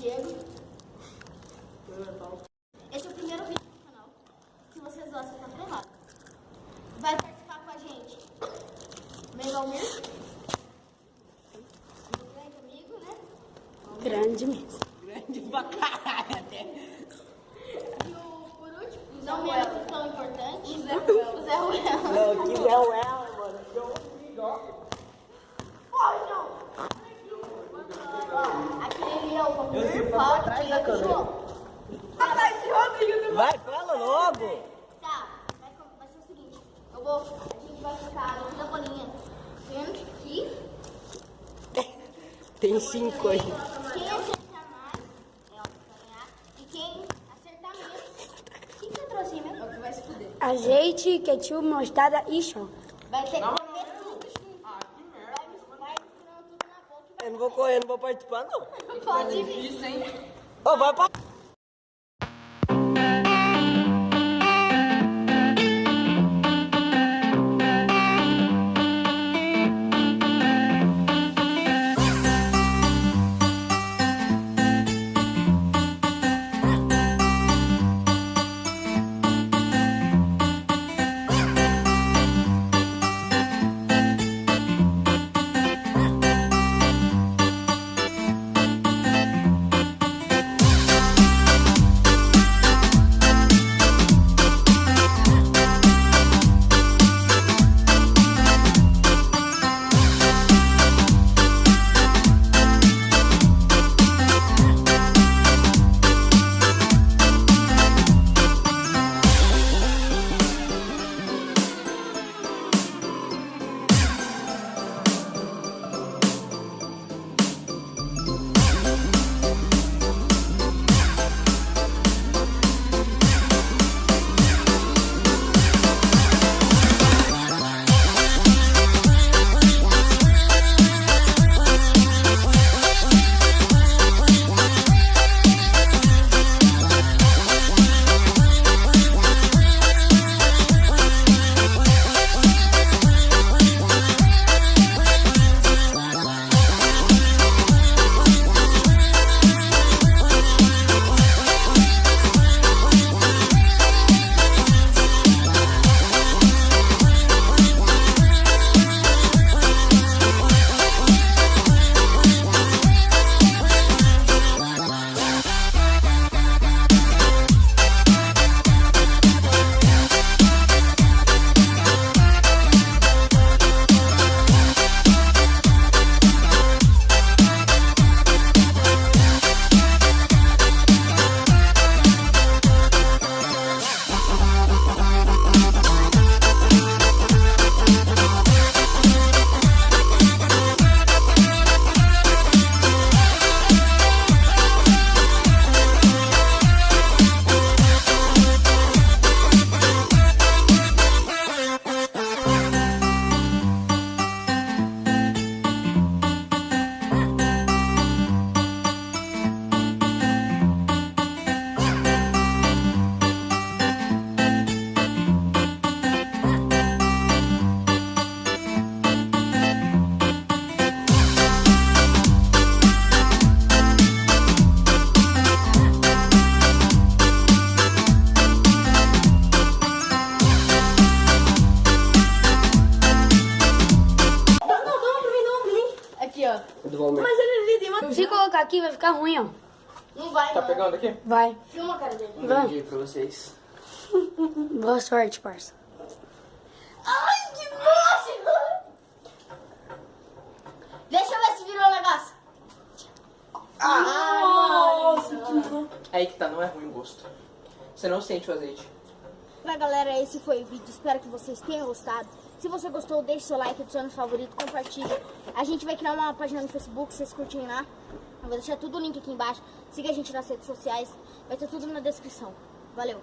Diego. Esse é o primeiro vídeo do canal. Se vocês gostam, tá ferrado. Vai participar com a gente Megalmir, um grande amigo, né? Grande mesmo. Grande pra caralho até. E por último, não menos tão importante, o Zé Ruel. Não, que Zé Ruel, mano. Aquele é o Eu sei Vampir, pra Paulo, trás da Diego e câmera. João. Vai, fala logo. Tá, vai ser o seguinte. A gente vai ficar no fim da bolinha. Vendo que Tem 5 aí. quem acertar mais é o que vai ganhar. E quem acertar menos, o que você trouxe mesmo? É o que vai se fuder. Azeite, ketchup, mostarda e chão. Vai ter que comer tudo junto. Vai misturando tudo na boca Eu não vou correr, não vou participar, não. e pode vir. Ô, vai pra... Mas ele tem uma... Se colocar aqui vai ficar ruim, ó. Não vai, Tá não. pegando aqui? Vai. Filma a cara dele. Um grande dia pra vocês. Boa sorte, parça. Ai, que nojo! Deixa eu ver se virou o negócio. Nossa, aí que tá, não é ruim o gosto. Você não sente o azeite. Pra galera, esse foi o vídeo. Espero que vocês tenham gostado. Se você gostou, deixe seu like, adicione no favorito, compartilhe. A gente vai criar uma página no Facebook, vocês curtirem lá. Eu vou deixar tudo o link aqui embaixo. Siga a gente nas redes sociais. Vai ter tudo na descrição. Valeu!